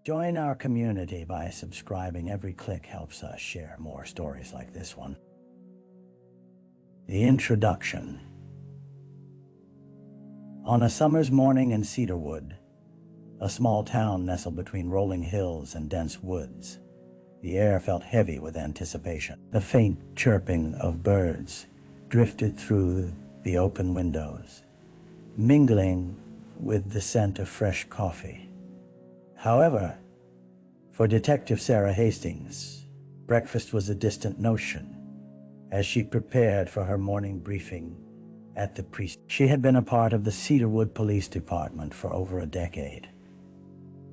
Join our community by subscribing. Every click helps us share more stories like this one. The introduction. On a summer's morning in Cedarwood, a small town nestled between rolling hills and dense woods, the air felt heavy with anticipation. The faint chirping of birds drifted through the open windows, mingling with the scent of fresh coffee. However, for Detective Sarah Hastings, breakfast was a distant notion. As she prepared for her morning briefing at the precinct, she had been a part of the Cedarwood Police Department for over a decade,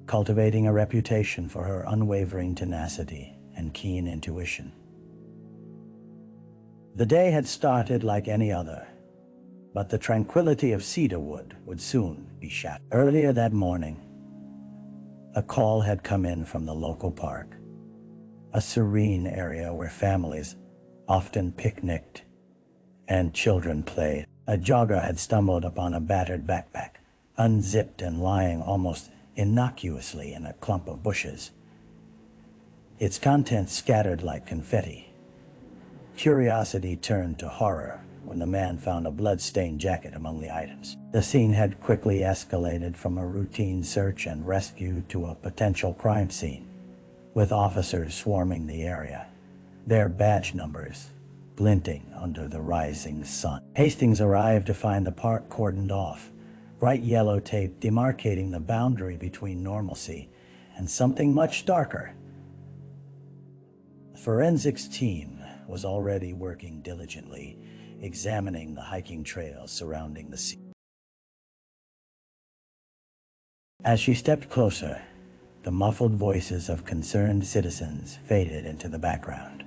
cultivating a reputation for her unwavering tenacity and keen intuition. The day had started like any other, but the tranquility of Cedarwood would soon be shattered. Earlier that morning, a call had come in from the local park, a serene area where families often picnicked and children played. A jogger had stumbled upon a battered backpack, unzipped and lying almost innocuously in a clump of bushes, its contents scattered like confetti. Curiosity turned to horror when the man found a blood-stained jacket among the items. The scene had quickly escalated from a routine search and rescue to a potential crime scene, with officers swarming the area, their badge numbers glinting under the rising sun. Hastings arrived to find the park cordoned off, bright yellow tape demarcating the boundary between normalcy and something much darker. The forensics team was already working diligently, examining the hiking trails surrounding the scene. As she stepped closer, the muffled voices of concerned citizens faded into the background.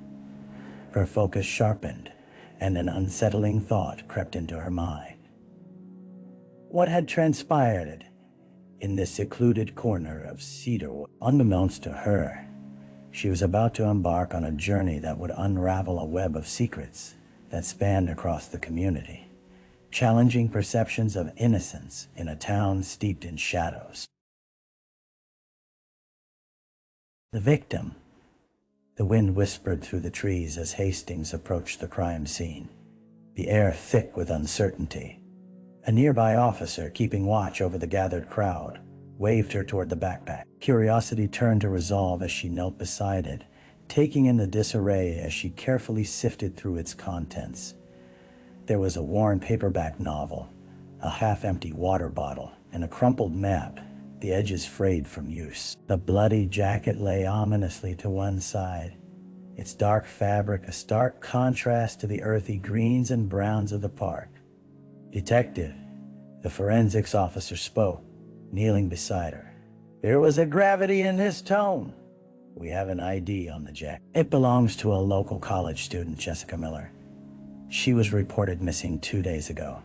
Her focus sharpened, and an unsettling thought crept into her mind. What had transpired in this secluded corner of Cedarwood? Unbeknownst to her, she was about to embark on a journey that would unravel a web of secrets that spanned across the community, challenging perceptions of innocence in a town steeped in shadows. The victim. The wind whispered through the trees as Hastings approached the crime scene, the air thick with uncertainty. A nearby officer, keeping watch over the gathered crowd, waved her toward the backpack. Curiosity turned to resolve as she knelt beside it, taking in the disarray as she carefully sifted through its contents. There was a worn paperback novel, a half-empty water bottle, and a crumpled map, the edges frayed from use. The bloody jacket lay ominously to one side, its dark fabric a stark contrast to the earthy greens and browns of the park. "Detective," the forensics officer spoke, kneeling beside her. There was a gravity in his tone. "We have an ID on the jacket. It belongs to a local college student, Jessica Miller. She was reported missing 2 days ago."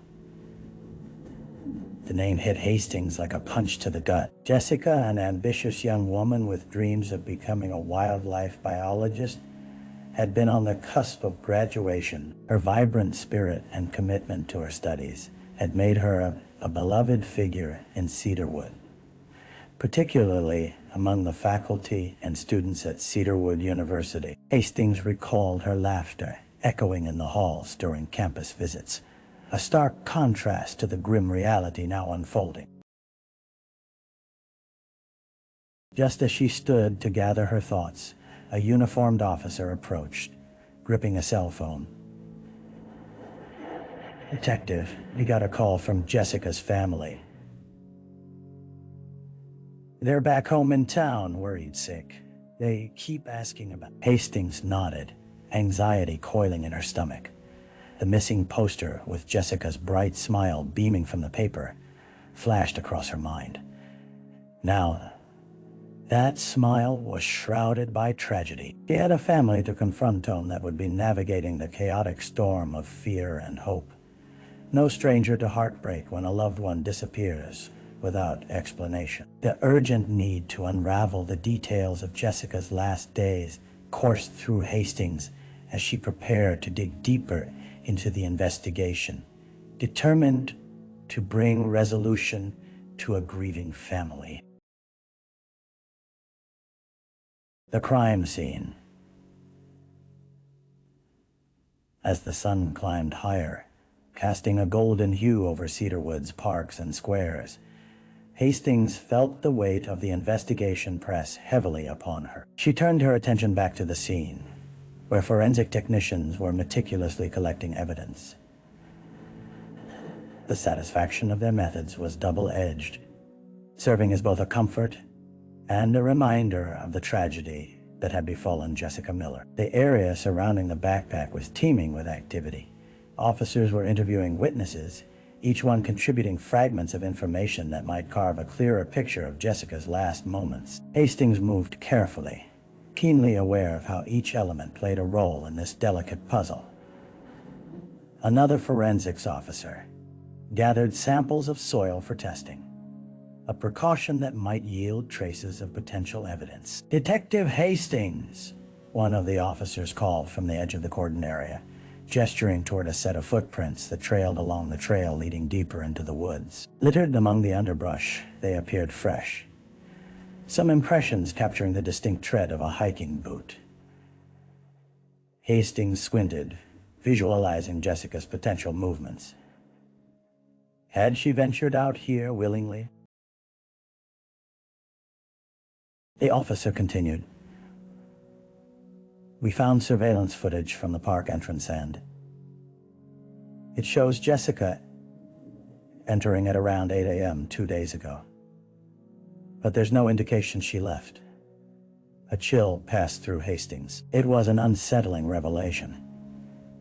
The name hit Hastings like a punch to the gut. Jessica, an ambitious young woman with dreams of becoming a wildlife biologist, had been on the cusp of graduation. Her vibrant spirit and commitment to her studies had made her a beloved figure in Cedarwood, particularly among the faculty and students at Cedarwood University. Hastings recalled her laughter echoing in the halls during campus visits, a stark contrast to the grim reality now unfolding. Just as she stood to gather her thoughts, a uniformed officer approached, gripping a cell phone. "Detective, we got a call from Jessica's family. They're back home in town, worried sick. They keep asking about..." Hastings nodded, anxiety coiling in her stomach. The missing poster with Jessica's bright smile beaming from the paper flashed across her mind. Now, that smile was shrouded by tragedy. She had a family to confront that would be navigating the chaotic storm of fear and hope. No stranger to heartbreak when a loved one disappears without explanation. The urgent need to unravel the details of Jessica's last days coursed through Hastings as she prepared to dig deeper into the investigation, determined to bring resolution to a grieving family. The crime scene. As the sun climbed higher, casting a golden hue over Cedarwood's parks and squares, Hastings felt the weight of the investigation press heavily upon her. She turned her attention back to the scene, where forensic technicians were meticulously collecting evidence. The satisfaction of their methods was double-edged, serving as both a comfort and a reminder of the tragedy that had befallen Jessica Miller. The area surrounding the backpack was teeming with activity. Officers were interviewing witnesses, each one contributing fragments of information that might carve a clearer picture of Jessica's last moments. Hastings moved carefully, keenly aware of how each element played a role in this delicate puzzle. Another forensics officer gathered samples of soil for testing, a precaution that might yield traces of potential evidence. "Detective Hastings," one of the officers called from the edge of the cordon area, gesturing toward a set of footprints that trailed along the trail leading deeper into the woods. Littered among the underbrush, they appeared fresh, some impressions capturing the distinct tread of a hiking boot. Hastings squinted, visualizing Jessica's potential movements. Had she ventured out here willingly? The officer continued. "We found surveillance footage from the park entrance end. It shows Jessica entering at around 8 a.m. 2 days ago. But there's no indication she left." A chill passed through Hastings. It was an unsettling revelation.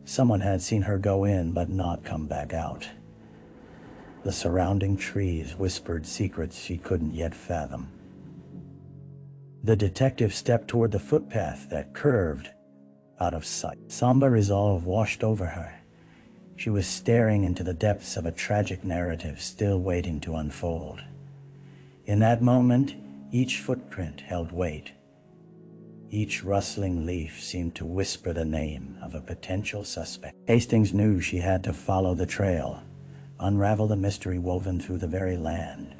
Someone had seen her go in but not come back out. The surrounding trees whispered secrets she couldn't yet fathom. The detective stepped toward the footpath that curved out of sight. Somber resolve washed over her. She was staring into the depths of a tragic narrative still waiting to unfold. In that moment, each footprint held weight. Each rustling leaf seemed to whisper the name of a potential suspect. Hastings knew she had to follow the trail, unravel the mystery woven through the very land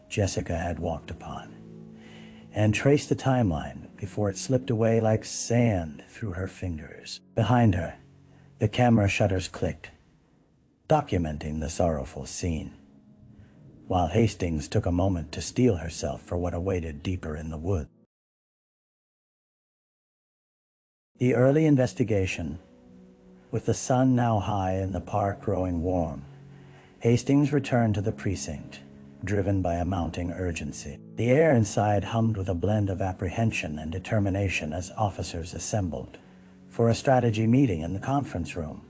Jessica had walked upon, and trace the timeline before it slipped away like sand through her fingers. Behind her, the camera shutters clicked, documenting the sorrowful scene, while Hastings took a moment to steel herself for what awaited deeper in the woods. The early investigation, with the sun now high and the park growing warm, Hastings returned to the precinct, driven by a mounting urgency. The air inside hummed with a blend of apprehension and determination as officers assembled for a strategy meeting in the conference room.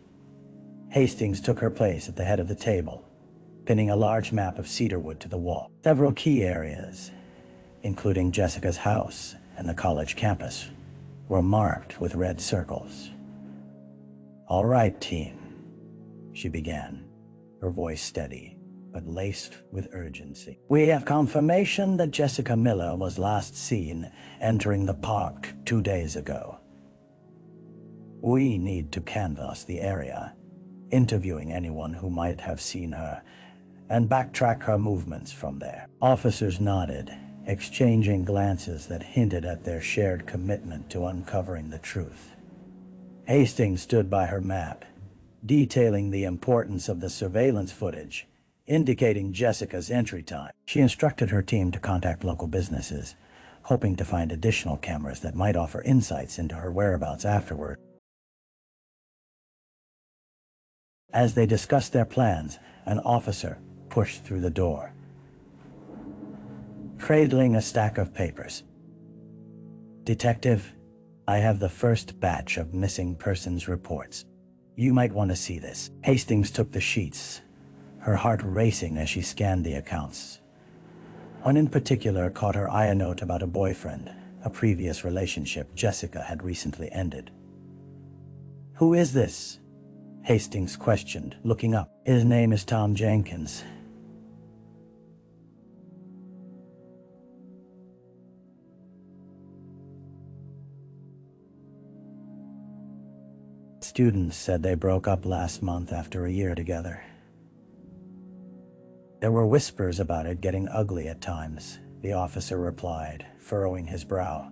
Hastings took her place at the head of the table, pinning a large map of Cedarwood to the wall. Several key areas, including Jessica's house and the college campus, were marked with red circles. "All right, team," she began, her voice steady but laced with urgency. "We have confirmation that Jessica Miller was last seen entering the park 2 days ago. We need to canvass the area, interviewing anyone who might have seen her, and backtrack her movements from there." Officers nodded, exchanging glances that hinted at their shared commitment to uncovering the truth. Hastings stood by her map, detailing the importance of the surveillance footage, indicating Jessica's entry time. She instructed her team to contact local businesses, hoping to find additional cameras that might offer insights into her whereabouts afterward. As they discussed their plans, an officer pushed through the door, cradling a stack of papers. "Detective, I have the first batch of missing persons reports. You might want to see this." Hastings took the sheets, her heart racing as she scanned the accounts. One in particular caught her eye, a note about a boyfriend, a previous relationship Jessica had recently ended. "Who is this?" Hastings questioned, looking up. "His name is Tom Jenkins." Students said they broke up last month after a year together. "There were whispers about it getting ugly at times," the officer replied, furrowing his brow.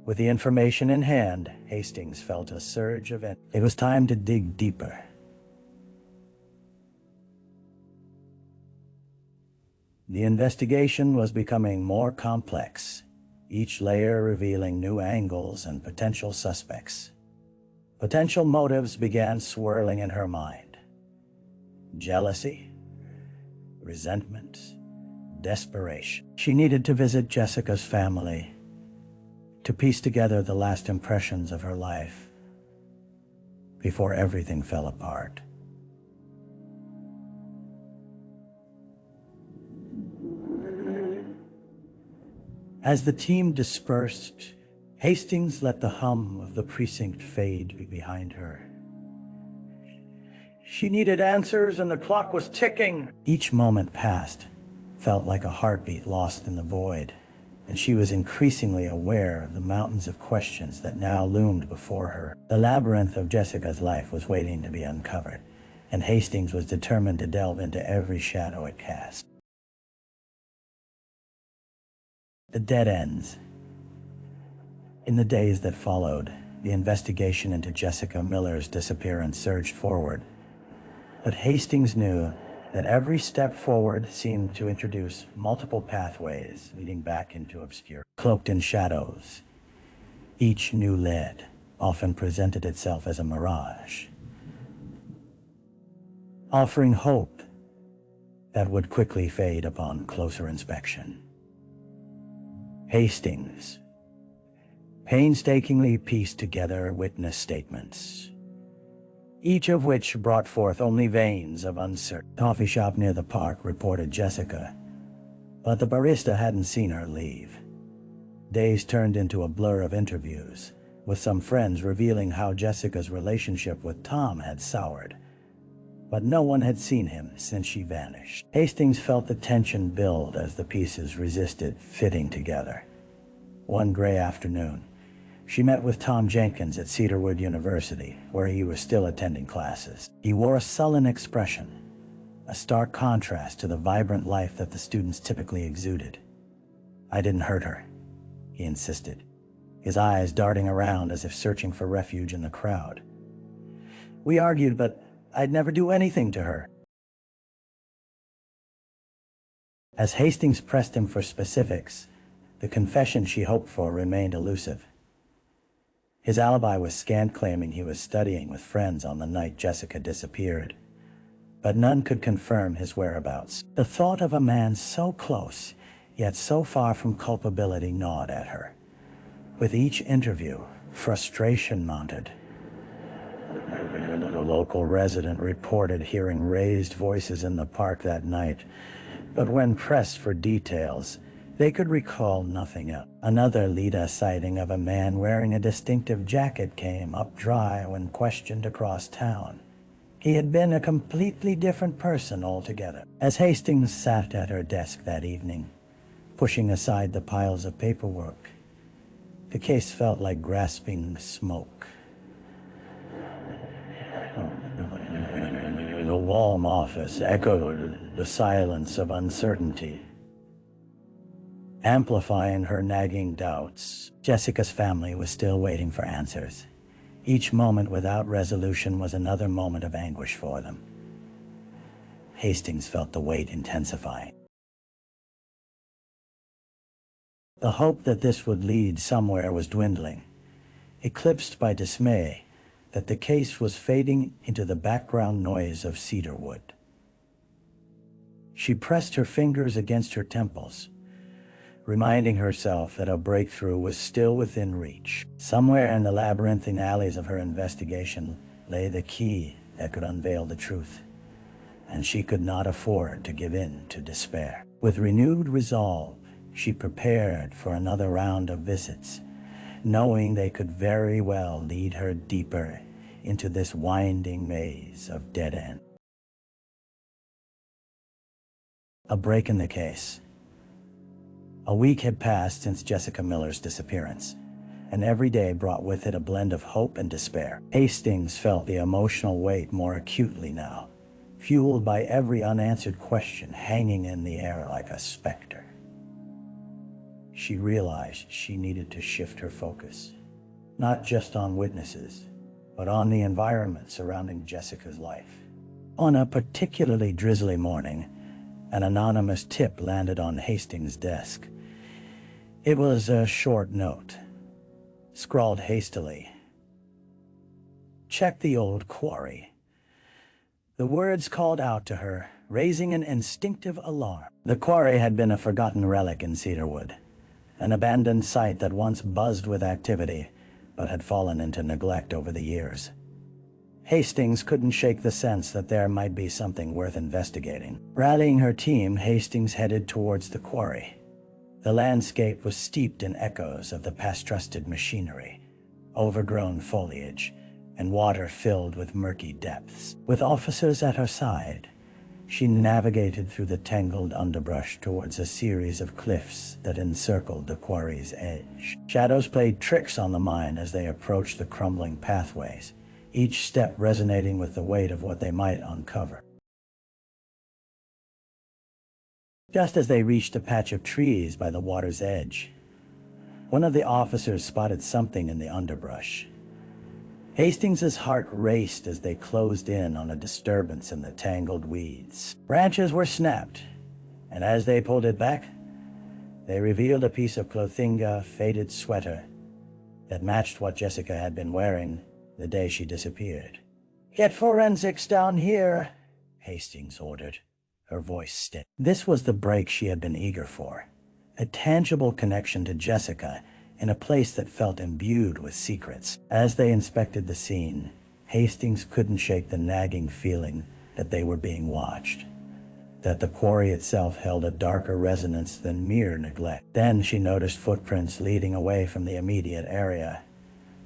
With the information in hand, Hastings felt a surge of it. It was time to dig deeper. The investigation was becoming more complex, each layer revealing new angles and potential suspects. Potential motives began swirling in her mind. Jealousy, resentment, desperation. She needed to visit Jessica's family to piece together the last impressions of her life before everything fell apart. As the team dispersed, Hastings let the hum of the precinct fade behind her. She needed answers and the clock was ticking. Each moment passed felt like a heartbeat lost in the void, and she was increasingly aware of the mountains of questions that now loomed before her. The labyrinth of Jessica's life was waiting to be uncovered, and Hastings was determined to delve into every shadow it cast. The dead ends. In the days that followed, the investigation into Jessica Miller's disappearance surged forward. But Hastings knew that every step forward seemed to introduce multiple pathways leading back into obscurity. Cloaked in shadows, each new lead often presented itself as a mirage, offering hope that would quickly fade upon closer inspection. Hastings painstakingly pieced together witness statements, each of which brought forth only veins of uncertainty. Coffee shop near the park reported Jessica, but the barista hadn't seen her leave. Days turned into a blur of interviews, with some friends revealing how Jessica's relationship with Tom had soured, but no one had seen him since she vanished. Hastings felt the tension build as the pieces resisted fitting together. One gray afternoon, she met with Tom Jenkins at Cedarwood University, where he was still attending classes. He wore a sullen expression, a stark contrast to the vibrant life that the students typically exuded. "I didn't hurt her," he insisted, his eyes darting around as if searching for refuge in the crowd. "We argued, but I'd never do anything to her." As Hastings pressed him for specifics, the confession she hoped for remained elusive. His alibi was scant, claiming he was studying with friends on the night Jessica disappeared, but none could confirm his whereabouts. The thought of a man so close, yet so far from culpability, gnawed at her. With each interview, frustration mounted. A local resident reported hearing raised voices in the park that night, but when pressed for details, they could recall nothing else. Another Lita sighting of a man wearing a distinctive jacket came up dry when questioned across town. He had been a completely different person altogether. As Hastings sat at her desk that evening, pushing aside the piles of paperwork, the case felt like grasping smoke. The warm office echoed the silence of uncertainty, amplifying her nagging doubts. Jessica's family was still waiting for answers. Each moment without resolution was another moment of anguish for them. Hastings felt the weight intensifying. The hope that this would lead somewhere was dwindling, eclipsed by dismay that the case was fading into the background noise of Cedarwood. She pressed her fingers against her temples, reminding herself that a breakthrough was still within reach. Somewhere in the labyrinthine alleys of her investigation lay the key that could unveil the truth, and she could not afford to give in to despair. With renewed resolve, she prepared for another round of visits, knowing they could very well lead her deeper into this winding maze of dead end. A break in the case. A week had passed since Jessica Miller's disappearance, and every day brought with it a blend of hope and despair. Hastings felt the emotional weight more acutely now, fueled by every unanswered question hanging in the air like a specter. she realized she needed to shift her focus, not just on witnesses, but on the environment surrounding Jessica's life. On a particularly drizzly morning, an anonymous tip landed on Hastings' desk. It was a short note, scrawled hastily. "Check the old quarry." The words called out to her, raising an instinctive alarm. The quarry had been a forgotten relic in Cedarwood, an abandoned site that once buzzed with activity, but had fallen into neglect over the years. Hastings couldn't shake the sense that there might be something worth investigating. Rallying her team, Hastings headed towards the quarry. The landscape was steeped in echoes of the past-trusted machinery, overgrown foliage, and water filled with murky depths. With officers at her side, she navigated through the tangled underbrush towards a series of cliffs that encircled the quarry's edge. Shadows played tricks on the mind as they approached the crumbling pathways, each step resonating with the weight of what they might uncover. Just as they reached a patch of trees by the water's edge, one of the officers spotted something in the underbrush. Hastings's heart raced as they closed in on a disturbance in the tangled weeds. Branches were snapped, and as they pulled it back, they revealed a piece of clothinga faded sweater that matched what Jessica had been wearing the day she disappeared. "Get forensics down here," Hastings ordered, her voice steady. This was the break she had been eager for, a tangible connection to Jessica in a place that felt imbued with secrets. As they inspected the scene, Hastings couldn't shake the nagging feeling that they were being watched, that the quarry itself held a darker resonance than mere neglect. Then she noticed footprints leading away from the immediate area,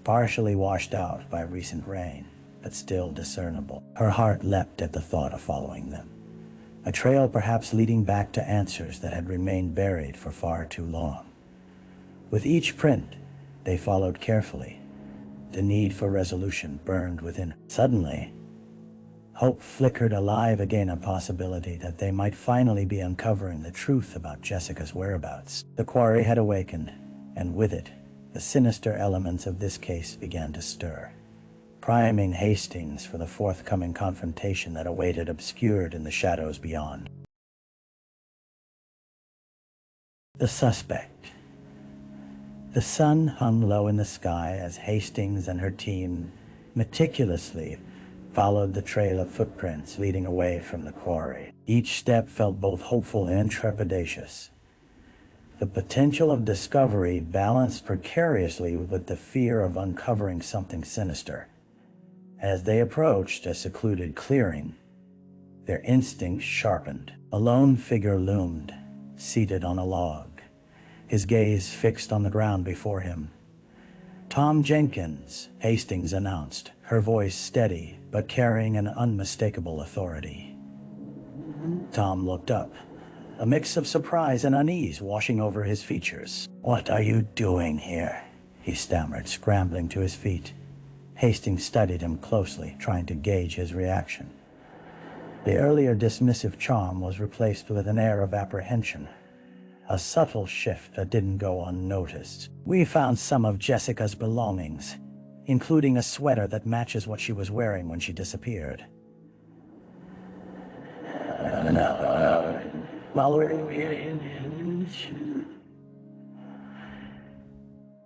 partially washed out by recent rain, but still discernible. Her heart leapt at the thought of following them, a trail perhaps leading back to answers that had remained buried for far too long. With each print, they followed carefully. The need for resolution burned within her. Suddenly, hope flickered alive again, a possibility that they might finally be uncovering the truth about Jessica's whereabouts. The quarry had awakened, and with it, the sinister elements of this case began to stir, priming Hastings for the forthcoming confrontation that awaited obscured in the shadows beyond. The suspect. The sun hung low in the sky as Hastings and her team meticulously followed the trail of footprints leading away from the quarry. Each step felt both hopeful and trepidatious, the potential of discovery balanced precariously with the fear of uncovering something sinister. As they approached a secluded clearing, their instincts sharpened. A lone figure loomed, seated on a log, his gaze fixed on the ground before him. "Tom Jenkins," Hastings announced, her voice steady but carrying an unmistakable authority. Tom looked up, a mix of surprise and unease washing over his features. "What are you doing here?" he stammered, scrambling to his feet. Hastings studied him closely, trying to gauge his reaction. The earlier dismissive charm was replaced with an air of apprehension, a subtle shift that didn't go unnoticed. "We found some of Jessica's belongings, including a sweater that matches what she was wearing when she disappeared."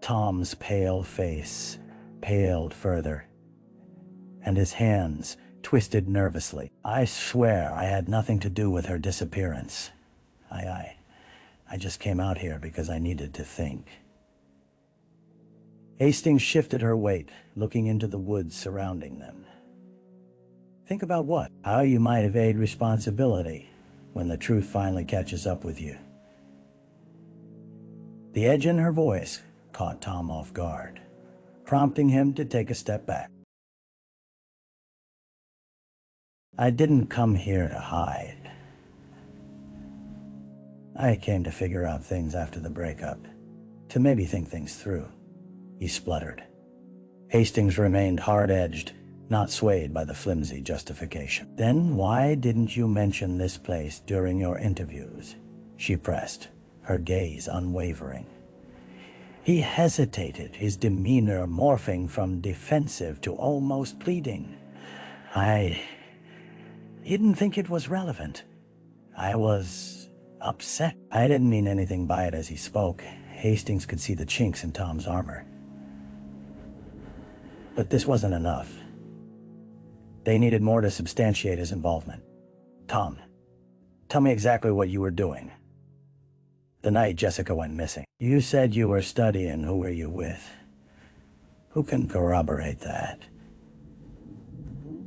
Tom's pale face paled further, and his hands twisted nervously. "I swear I had nothing to do with her disappearance. I just came out here because I needed to think." Hastings shifted her weight, looking into the woods surrounding them. "Think about what? How you might evade responsibility when the truth finally catches up with you." The edge in her voice caught Tom off guard, prompting him to take a step back. "I didn't come here to hide. I came to figure out things after the breakup, to maybe think things through," he spluttered. Hastings remained hard-edged, not swayed by the flimsy justification. "Then why didn't you mention this place during your interviews?" she pressed, her gaze unwavering. He hesitated, his demeanor morphing from defensive to almost pleading. I didn't think it was relevant. I was upset. I didn't mean anything by it as he spoke. Hastings could see the chinks in Tom's armor. But this wasn't enough. They needed more to substantiate his involvement. Tom, tell me exactly what you were doing the night Jessica went missing. You said you were studying. Who were you with? Who can corroborate that?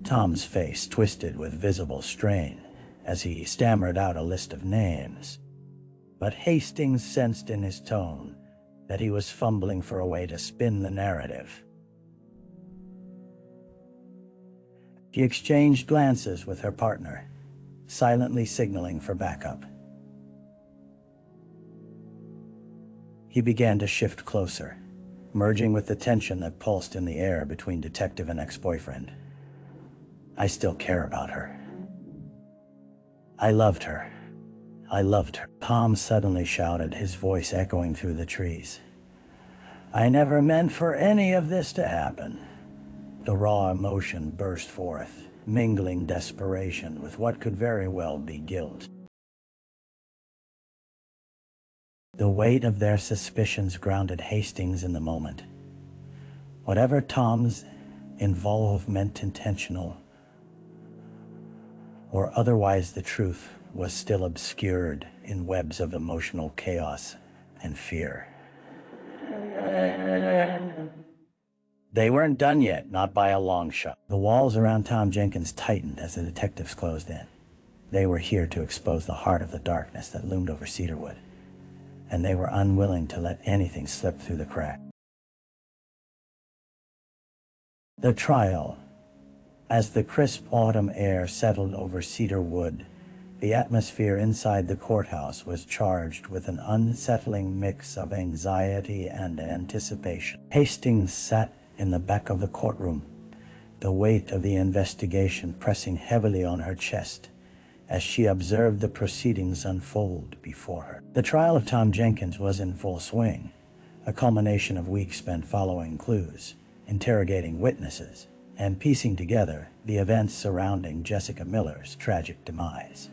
Tom's face twisted with visible strain as he stammered out a list of names. But Hastings sensed in his tone that he was fumbling for a way to spin the narrative. She exchanged glances with her partner, silently signaling for backup. He began to shift closer, merging with the tension that pulsed in the air between detective and ex-boyfriend. I still care about her. I loved her. I loved her. Tom suddenly shouted, his voice echoing through the trees. I never meant for any of this to happen. The raw emotion burst forth, mingling desperation with what could very well be guilt. The weight of their suspicions grounded Hastings in the moment. Whatever Tom's involvement, intentional or otherwise, the truth was still obscured in webs of emotional chaos and fear. They weren't done yet, not by a long shot. The walls around Tom Jenkins tightened as the detectives closed in. They were here to expose the heart of the darkness that loomed over Cedarwood, and they were unwilling to let anything slip through the cracks. The trial. As the crisp autumn air settled over Cedarwood, the atmosphere inside the courthouse was charged with an unsettling mix of anxiety and anticipation. Hastings sat in the back of the courtroom, the weight of the investigation pressing heavily on her chest as she observed the proceedings unfold before her. The trial of Tom Jenkins was in full swing, a culmination of weeks spent following clues, interrogating witnesses, and piecing together the events surrounding Jessica Miller's tragic demise.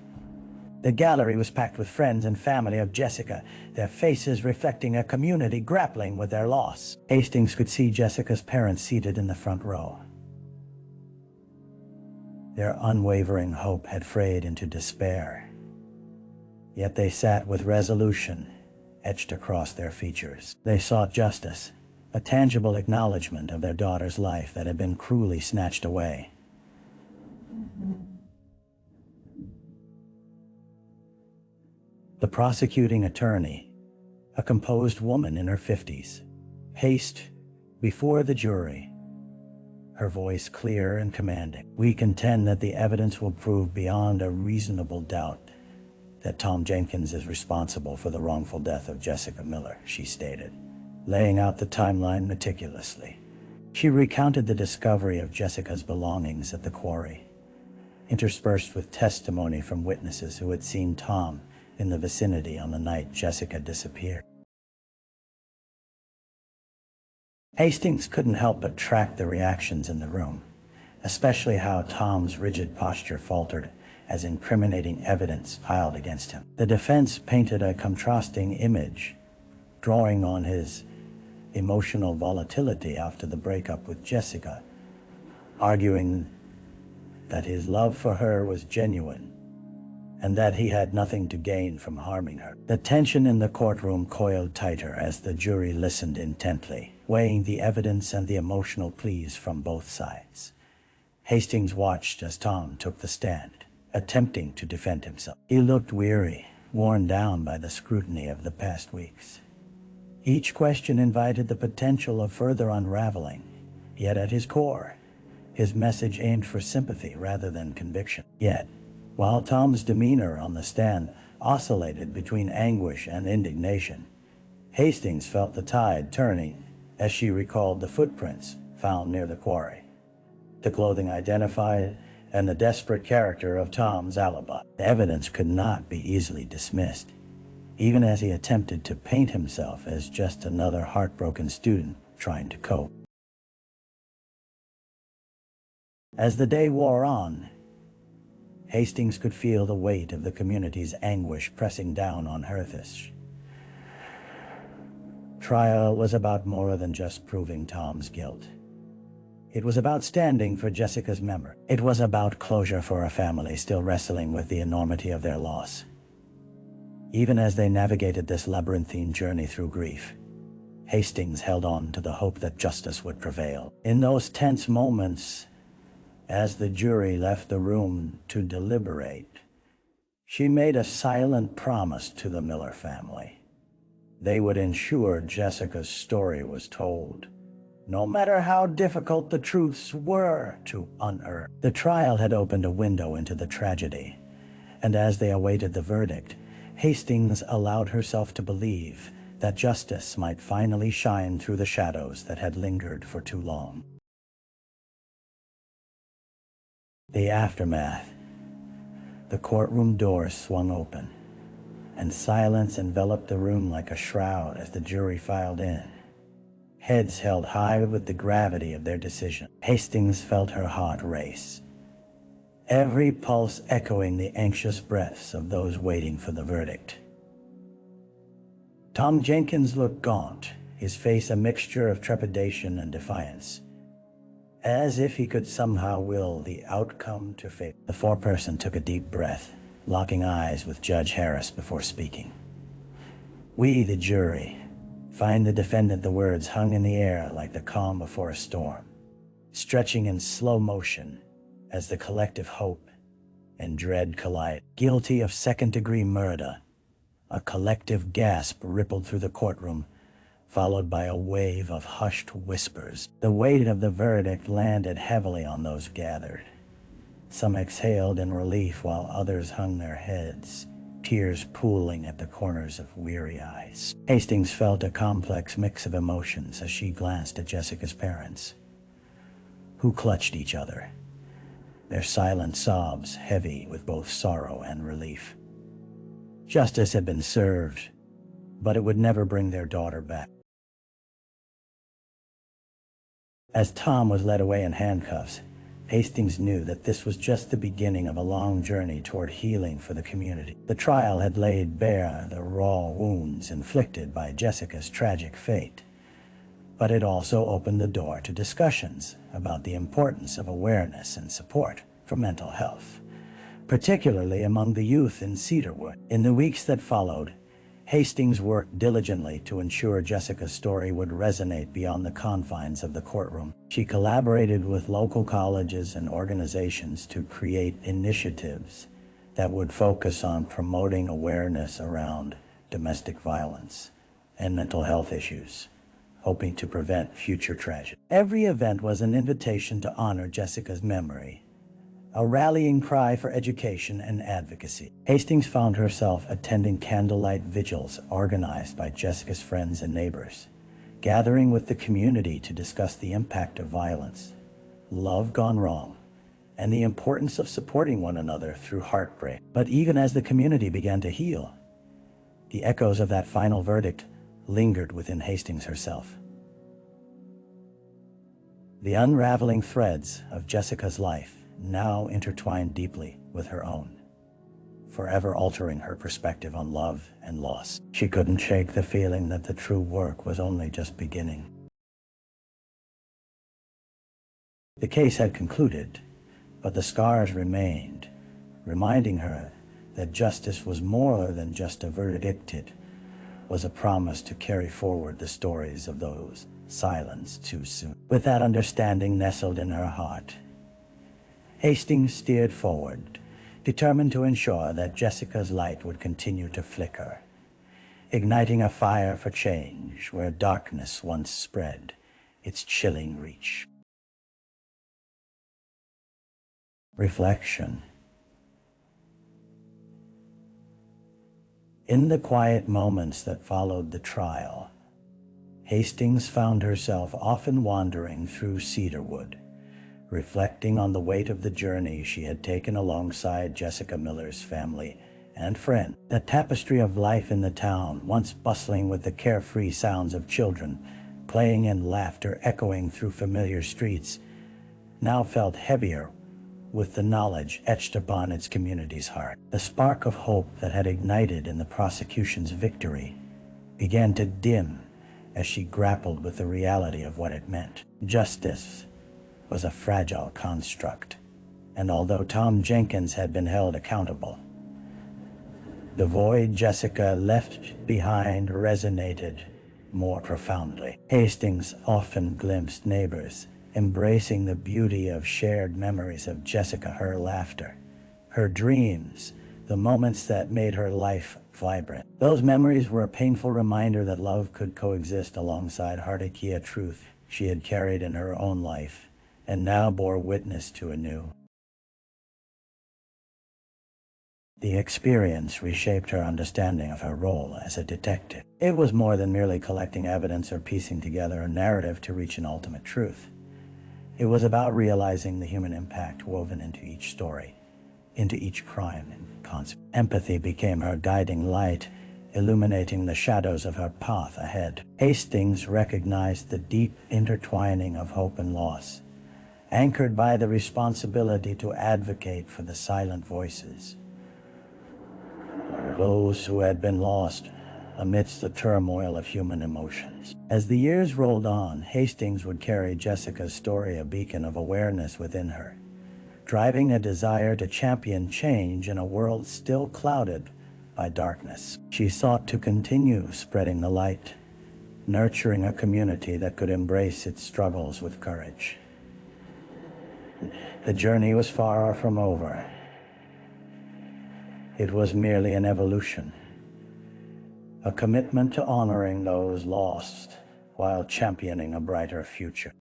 The gallery was packed with friends and family of Jessica, their faces reflecting a community grappling with their loss. Hastings could see Jessica's parents seated in the front row. Their unwavering hope had frayed into despair, yet they sat with resolution etched across their features. They sought justice, a tangible acknowledgement of their daughter's life that had been cruelly snatched away. The prosecuting attorney, a composed woman in her 50s, paced before the jury, her voice clear and commanding. We contend that the evidence will prove beyond a reasonable doubt that Tom Jenkins is responsible for the wrongful death of Jessica Miller, she stated, laying out the timeline meticulously. She recounted the discovery of Jessica's belongings at the quarry, interspersed with testimony from witnesses who had seen Tom in the vicinity on the night Jessica disappeared. Hastings couldn't help but track the reactions in the room, especially how Tom's rigid posture faltered as incriminating evidence piled against him. The defense painted a contrasting image, drawing on his emotional volatility after the breakup with Jessica, arguing that his love for her was genuine and that he had nothing to gain from harming her. The tension in the courtroom coiled tighter as the jury listened intently, weighing the evidence and the emotional pleas from both sides. Hastings watched as Tom took the stand, attempting to defend himself. He looked weary, worn down by the scrutiny of the past weeks. Each question invited the potential of further unraveling, yet at his core, his message aimed for sympathy rather than conviction. Yet, while Tom's demeanor on the stand oscillated between anguish and indignation, Hastings felt the tide turning as she recalled the footprints found near the quarry, the clothing identified, and the desperate character of Tom's alibi. The evidence could not be easily dismissed. even as he attempted to paint himself as just another heartbroken student trying to cope. As the day wore on, Hastings could feel the weight of the community's anguish pressing down on her. This trial was about more than just proving Tom's guilt. It was about standing for Jessica's memory. It was about closure for a family still wrestling with the enormity of their loss. Even as they navigated this labyrinthine journey through grief, Hastings held on to the hope that justice would prevail. In those tense moments, as the jury left the room to deliberate, she made a silent promise to the Miller family. They would ensure Jessica's story was told, no matter how difficult the truths were to unearth. The trial had opened a window into the tragedy, and as they awaited the verdict, Hastings allowed herself to believe that justice might finally shine through the shadows that had lingered for too long. The aftermath. The courtroom doors swung open, and silence enveloped the room like a shroud as the jury filed in, heads held high with the gravity of their decision. Hastings felt her heart race, every pulse echoing the anxious breaths of those waiting for the verdict. Tom Jenkins looked gaunt, his face a mixture of trepidation and defiance, as if he could somehow will the outcome to fate. The foreperson took a deep breath, locking eyes with Judge Harris before speaking. "We, the jury, find the defendant." The words hung in the air like the calm before a storm, stretching in slow motion as the collective hope and dread collided. "Guilty of second-degree murder." A collective gasp rippled through the courtroom, followed by a wave of hushed whispers. The weight of the verdict landed heavily on those gathered. Some exhaled in relief while others hung their heads, tears pooling at the corners of weary eyes. Hastings felt a complex mix of emotions as she glanced at Jessica's parents, who clutched each other, their silent sobs heavy with both sorrow and relief. Justice had been served, but it would never bring their daughter back. As Tom was led away in handcuffs, Hastings knew that this was just the beginning of a long journey toward healing for the community. The trial had laid bare the raw wounds inflicted by Jessica's tragic fate, but it also opened the door to discussions about the importance of awareness and support for mental health, particularly among the youth in Cedarwood. In the weeks that followed, Hastings worked diligently to ensure Jessica's story would resonate beyond the confines of the courtroom. She collaborated with local colleges and organizations to create initiatives that would focus on promoting awareness around domestic violence and mental health issues, hoping to prevent future tragedy. Every event was an invitation to honor Jessica's memory, a rallying cry for education and advocacy. Hastings found herself attending candlelight vigils organized by Jessica's friends and neighbors, gathering with the community to discuss the impact of violence, love gone wrong, and the importance of supporting one another through heartbreak. But even as the community began to heal, the echoes of that final verdict lingered within Hastings herself. The unraveling threads of Jessica's life now intertwined deeply with her own, forever altering her perspective on love and loss. She couldn't shake the feeling that the true work was only just beginning. The case had concluded, but the scars remained, reminding her that justice was more than just a verdict. It was a promise to carry forward the stories of those silenced too soon. With that understanding nestled in her heart, Hastings steered forward, determined to ensure that Jessica's light would continue to flicker, igniting a fire for change where darkness once spread its chilling reach. Reflection. In the quiet moments that followed the trial, Hastings found herself often wandering through Cedarwood, reflecting on the weight of the journey she had taken alongside Jessica Miller's family and friend. The tapestry of life in the town, once bustling with the carefree sounds of children, playing and laughter echoing through familiar streets, now felt heavier with the knowledge etched upon its community's heart. The spark of hope that had ignited in the prosecution's victory began to dim as she grappled with the reality of what it meant. Justice was a fragile construct, and although Tom Jenkins had been held accountable, the void Jessica left behind resonated more profoundly. Hastings often glimpsed neighbors embracing the beauty of shared memories of Jessica, her laughter, her dreams, the moments that made her life vibrant. Those memories were a painful reminder that love could coexist alongside heartache, a truth she had carried in her own life and now bore witness to anew. The experience reshaped her understanding of her role as a detective. It was more than merely collecting evidence or piecing together a narrative to reach an ultimate truth. It was about realizing the human impact woven into each story, into each crime and consequence. Empathy became her guiding light, illuminating the shadows of her path ahead. Hastings recognized the deep intertwining of hope and loss, anchored by the responsibility to advocate for the silent voices, those who had been lost amidst the turmoil of human emotions. As the years rolled on, Hastings would carry Jessica's story a beacon of awareness within her, driving a desire to champion change in a world still clouded by darkness. She sought to continue spreading the light, nurturing a community that could embrace its struggles with courage. The journey was far from over. It was merely an evolution, a commitment to honoring those lost while championing a brighter future.